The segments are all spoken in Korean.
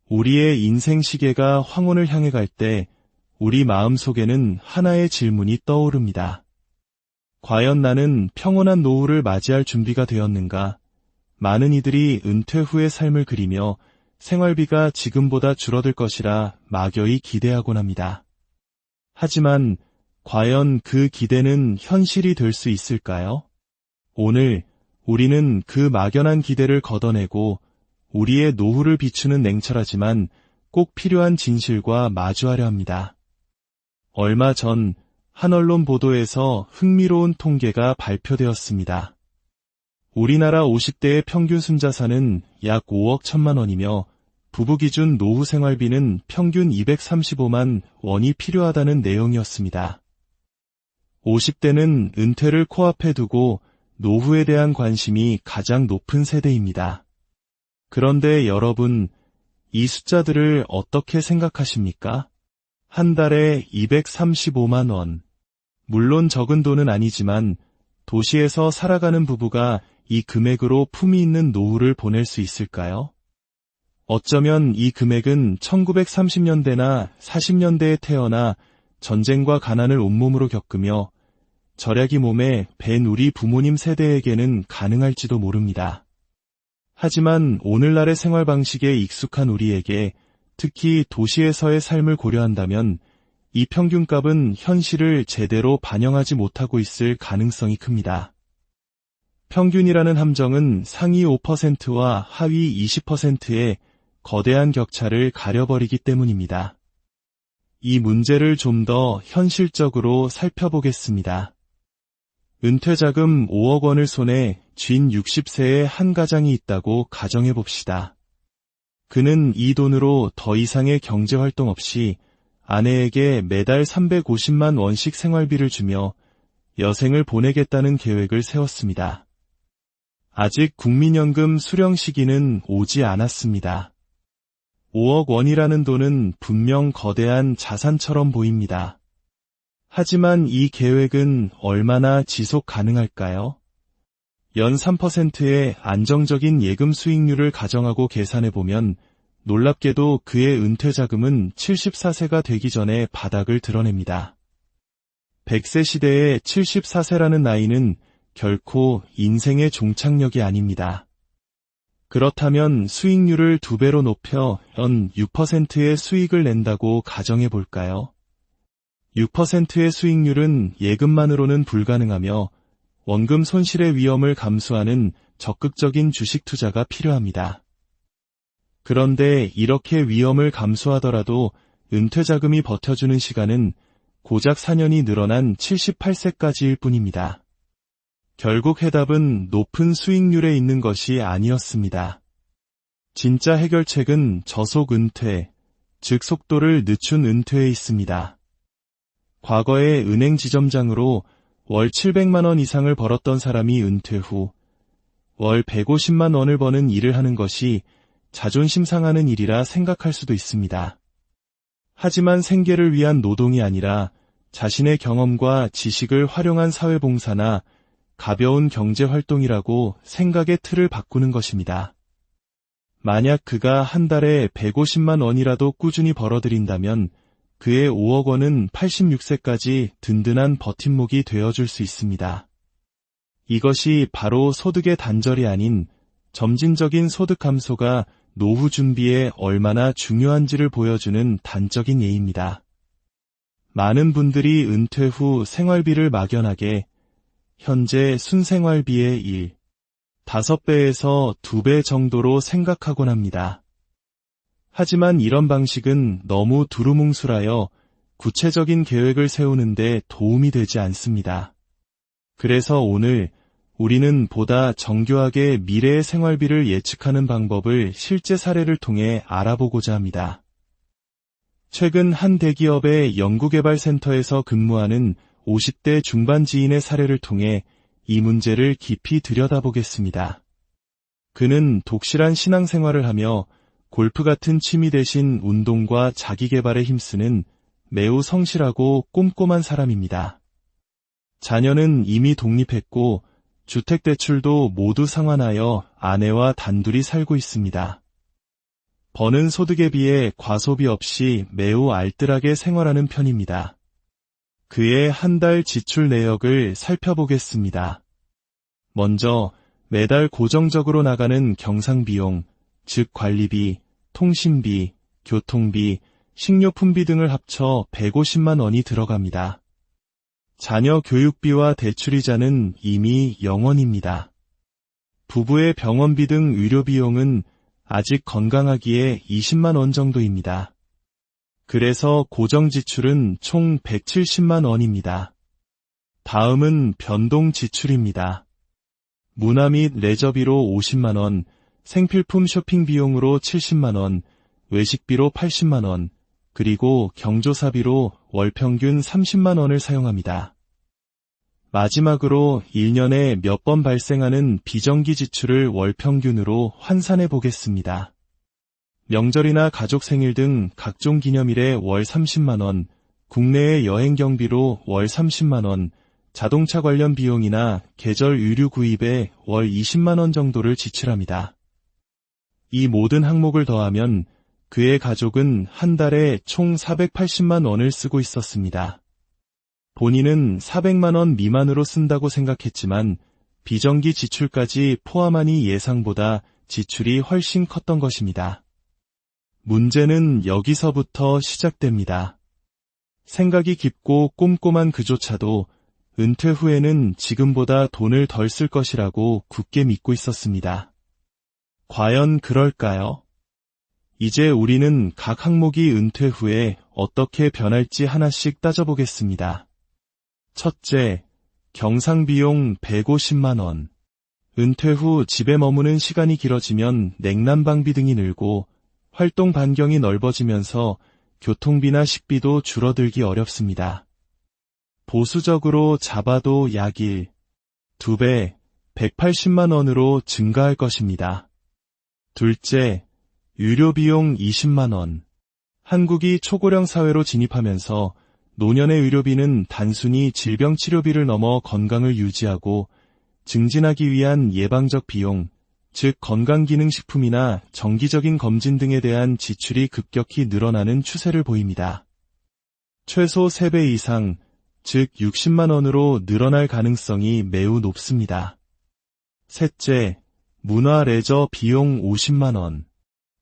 우리의 인생 시계가 황혼을 향해 갈 때 우리 마음속에는 하나의 질문이 떠오릅니다. 과연 나는 평온한 노후를 맞이할 준비가 되었는가? 많은 이들이 은퇴 후의 삶을 그리며 생활비가 지금보다 줄어들 것이라 막연히 기대하곤 합니다. 하지만 과연 그 기대는 현실이 될 수 있을까요? 오늘 우리는 그 막연한 기대를 걷어내고 우리의 노후를 비추는 냉철하지만 꼭 필요한 진실과 마주하려 합니다. 얼마 전 한 언론 보도에서 흥미로운 통계가 발표되었습니다. 우리나라 50대의 평균 순자산은 약 5억 1천만 원이며 부부 기준 노후 생활비는 평균 235만 원이 필요하다는 내용이었습니다. 50대는 은퇴를 코앞에 두고 노후에 대한 관심이 가장 높은 세대입니다. 그런데 여러분, 이 숫자들을 어떻게 생각하십니까? 한 달에 235만 원. 물론 적은 돈은 아니지만 도시에서 살아가는 부부가 이 금액으로 품위 있는 노후를 보낼 수 있을까요? 어쩌면 이 금액은 1930년대나 40년대에 태어나 전쟁과 가난을 온몸으로 겪으며 절약이 몸에 밴 우리 부모님 세대에게는 가능할지도 모릅니다. 하지만 오늘날의 생활 방식에 익숙한 우리에게 특히 도시에서의 삶을 고려한다면 이 평균값은 현실을 제대로 반영하지 못하고 있을 가능성이 큽니다. 평균이라는 함정은 상위 5%와 하위 20%의 거대한 격차를 가려버리기 때문입니다. 이 문제를 좀 더 현실적으로 살펴보겠습니다. 은퇴자금 5억 원을 손에 쥔 60세의 한 가장이 있다고 가정해봅시다. 그는 이 돈으로 더 이상의 경제활동 없이 아내에게 매달 350만 원씩 생활비를 주며 여생을 보내겠다는 계획을 세웠습니다. 아직 국민연금 수령 시기는 오지 않았습니다. 5억 원이라는 돈은 분명 거대한 자산처럼 보입니다. 하지만 이 계획은 얼마나 지속 가능할까요? 연 3%의 안정적인 예금 수익률을 가정하고 계산해보면 놀랍게도 그의 은퇴자금은 74세가 되기 전에 바닥을 드러냅니다. 100세 시대의 74세라는 나이는 결코 인생의 종착역이 아닙니다. 그렇다면 수익률을 2배로 높여 연 6%의 수익을 낸다고 가정해볼까요? 6%의 수익률은 예금만으로는 불가능하며 원금 손실의 위험을 감수하는 적극적인 주식 투자가 필요합니다. 그런데 이렇게 위험을 감수하더라도 은퇴자금이 버텨주는 시간은 고작 4년이 늘어난 78세까지일 뿐입니다. 결국 해답은 높은 수익률에 있는 것이 아니었습니다. 진짜 해결책은 저속 은퇴, 즉 속도를 늦춘 은퇴에 있습니다. 과거에 은행 지점장으로 월 700만 원 이상을 벌었던 사람이 은퇴 후 월 150만 원을 버는 일을 하는 것이 자존심 상하는 일이라 생각할 수도 있습니다. 하지만 생계를 위한 노동이 아니라 자신의 경험과 지식을 활용한 사회봉사나 가벼운 경제활동이라고 생각의 틀을 바꾸는 것입니다. 만약 그가 한 달에 150만 원이라도 꾸준히 벌어들인다면 그의 5억 원은 86세까지 든든한 버팀목이 되어줄 수 있습니다. 이것이 바로 소득의 단절이 아닌 점진적인 소득 감소가 노후 준비에 얼마나 중요한지를 보여주는 단적인 예입니다. 많은 분들이 은퇴 후 생활비를 막연하게 현재 순생활비의 1, 5배에서 2배 정도로 생각하곤 합니다. 하지만 이런 방식은 너무 두루뭉술하여 구체적인 계획을 세우는데 도움이 되지 않습니다. 그래서 오늘 우리는 보다 정교하게 미래의 생활비를 예측하는 방법을 실제 사례를 통해 알아보고자 합니다. 최근 한 대기업의 연구개발센터에서 근무하는 50대 중반 지인의 사례를 통해 이 문제를 깊이 들여다보겠습니다. 그는 독실한 신앙생활을 하며 골프 같은 취미 대신 운동과 자기개발에 힘쓰는 매우 성실하고 꼼꼼한 사람입니다. 자녀는 이미 독립했고 주택대출도 모두 상환하여 아내와 단둘이 살고 있습니다. 버는 소득에 비해 과소비 없이 매우 알뜰하게 생활하는 편입니다. 그의 한 달 지출 내역을 살펴보겠습니다. 먼저 매달 고정적으로 나가는 경상비용, 즉 관리비, 통신비, 교통비, 식료품비 등을 합쳐 150만 원이 들어갑니다. 자녀 교육비와 대출이자는 이미 0원입니다. 부부의 병원비 등 의료비용은 아직 건강하기에 20만 원 정도입니다. 그래서 고정지출은 총 170만 원입니다. 다음은 변동 지출입니다. 문화 및 레저비로 50만 원, 생필품 쇼핑 비용으로 70만 원, 외식비로 80만 원, 그리고 경조사비로 월 평균 30만 원을 사용합니다. 마지막으로 1년에 몇 번 발생하는 비정기 지출을 월 평균으로 환산해 보겠습니다. 명절이나 가족 생일 등 각종 기념일에 월 30만 원, 국내외 여행 경비로 월 30만 원, 자동차 관련 비용이나 계절 의류 구입에 월 20만 원 정도를 지출합니다. 이 모든 항목을 더하면 그의 가족은 한 달에 총 480만 원을 쓰고 있었습니다. 본인은 400만 원 미만으로 쓴다고 생각했지만 비정기 지출까지 포함하니 예상보다 지출이 훨씬 컸던 것입니다. 문제는 여기서부터 시작됩니다. 생각이 깊고 꼼꼼한 그조차도 은퇴 후에는 지금보다 돈을 덜 쓸 것이라고 굳게 믿고 있었습니다. 과연 그럴까요? 이제 우리는 각 항목이 은퇴 후에 어떻게 변할지 하나씩 따져보겠습니다. 첫째, 경상비용 150만 원. 은퇴 후 집에 머무는 시간이 길어지면 냉난방비 등이 늘고 활동 반경이 넓어지면서 교통비나 식비도 줄어들기 어렵습니다. 보수적으로 잡아도 약 1, 2배, 180만 원으로 증가할 것입니다. 둘째, 의료비용 20만 원. 한국이 초고령 사회로 진입하면서 노년의 의료비는 단순히 질병치료비를 넘어 건강을 유지하고 증진하기 위한 예방적 비용, 즉 건강기능식품이나 정기적인 검진 등에 대한 지출이 급격히 늘어나는 추세를 보입니다. 최소 3배 이상, 즉 60만 원으로 늘어날 가능성이 매우 높습니다. 셋째, 문화 레저 비용 50만 원.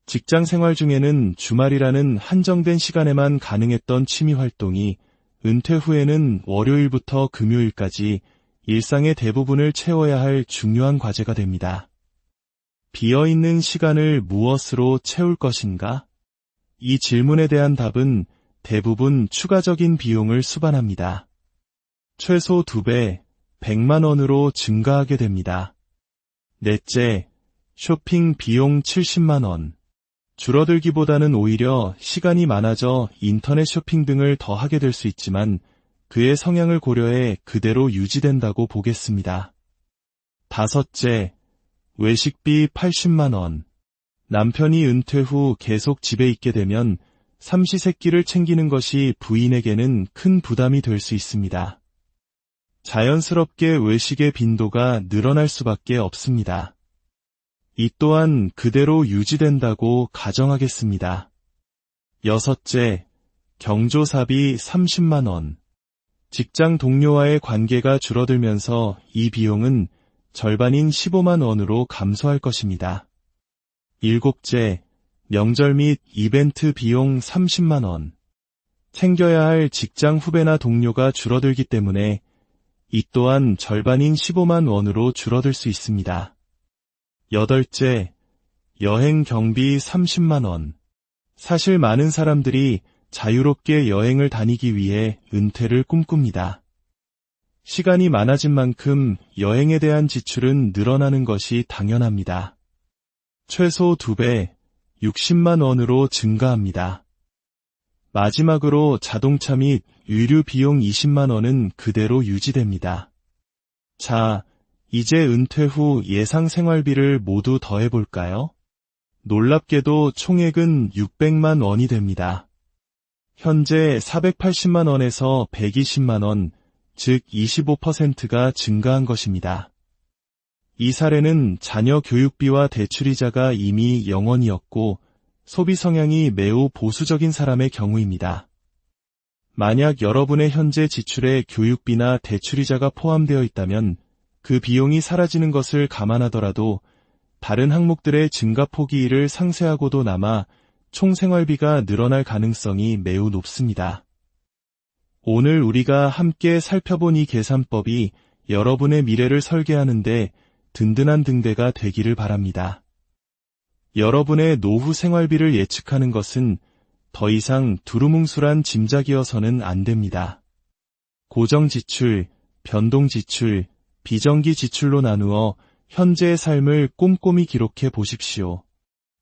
직장 생활 중에는 주말이라는 한정된 시간에만 가능했던 취미 활동이 은퇴 후에는 월요일부터 금요일까지 일상의 대부분을 채워야 할 중요한 과제가 됩니다. 비어있는 시간을 무엇으로 채울 것인가? 이 질문에 대한 답은 대부분 추가적인 비용을 수반합니다. 최소 2배, 100만 원으로 증가하게 됩니다. 넷째, 쇼핑 비용 70만 원. 줄어들기보다는 오히려 시간이 많아져 인터넷 쇼핑 등을 더 하게 될 수 있지만 그의 성향을 고려해 그대로 유지된다고 보겠습니다. 다섯째, 외식비 80만 원. 남편이 은퇴 후 계속 집에 있게 되면 삼시세끼를 챙기는 것이 부인에게는 큰 부담이 될 수 있습니다. 자연스럽게 외식의 빈도가 늘어날 수밖에 없습니다. 이 또한 그대로 유지된다고 가정하겠습니다. 여섯째, 경조사비 30만 원. 직장 동료와의 관계가 줄어들면서 이 비용은 절반인 15만 원으로 감소할 것입니다. 일곱째, 명절 및 이벤트 비용 30만 원. 챙겨야 할 직장 후배나 동료가 줄어들기 때문에 이 또한 절반인 15만 원으로 줄어들 수 있습니다. 여덟째, 여행 경비 30만 원. 사실 많은 사람들이 자유롭게 여행을 다니기 위해 은퇴를 꿈꿉니다. 시간이 많아진 만큼 여행에 대한 지출은 늘어나는 것이 당연합니다. 최소 2배, 60만 원으로 증가합니다. 마지막으로 자동차 및 의류 비용 20만 원은 그대로 유지됩니다. 자, 이제 은퇴 후 예상 생활비를 모두 더해볼까요? 놀랍게도 총액은 600만 원이 됩니다. 현재 480만 원에서 120만 원, 즉 25%가 증가한 것입니다. 이 사례는 자녀 교육비와 대출이자가 이미 0원이었고 소비 성향이 매우 보수적인 사람의 경우입니다. 만약 여러분의 현재 지출에 교육비나 대출이자가 포함되어 있다면 그 비용이 사라지는 것을 감안하더라도 다른 항목들의 증가폭이 이를 상쇄하고도 남아 총 생활비가 늘어날 가능성이 매우 높습니다. 오늘 우리가 함께 살펴본 이 계산법이 여러분의 미래를 설계하는데 든든한 등대가 되기를 바랍니다. 여러분의 노후 생활비를 예측하는 것은 더 이상 두루뭉술한 짐작이어서는 안 됩니다. 고정 지출, 변동 지출, 비정기 지출로 나누어 현재의 삶을 꼼꼼히 기록해 보십시오.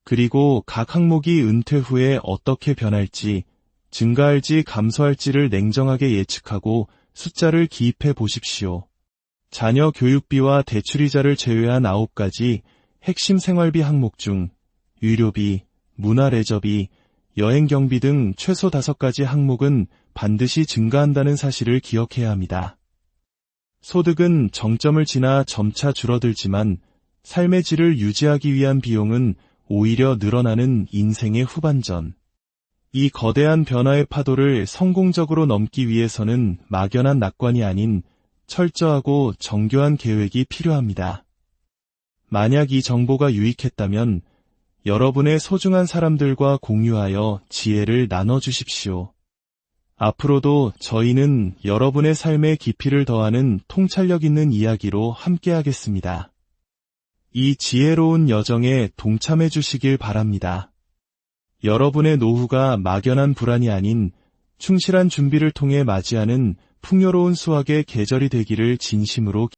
그리고 각 항목이 은퇴 후에 어떻게 변할지, 증가할지 감소할지를 냉정하게 예측하고 숫자를 기입해 보십시오. 자녀 교육비와 대출이자를 제외한 9가지 핵심 생활비 항목 중 의료비, 문화레저비, 여행경비 등 최소 5가지 항목은 반드시 증가한다는 사실을 기억해야 합니다. 소득은 정점을 지나 점차 줄어들지만 삶의 질을 유지하기 위한 비용은 오히려 늘어나는 인생의 후반전. 이 거대한 변화의 파도를 성공적으로 넘기 위해서는 막연한 낙관이 아닌 철저하고 정교한 계획이 필요합니다. 만약 이 정보가 유익했다면 여러분의 소중한 사람들과 공유하여 지혜를 나눠주십시오. 앞으로도 저희는 여러분의 삶에 깊이를 더하는 통찰력 있는 이야기로 함께하겠습니다. 이 지혜로운 여정에 동참해 주시길 바랍니다. 여러분의 노후가 막연한 불안이 아닌 충실한 준비를 통해 맞이하는 풍요로운 수확의 계절이 되기를 진심으로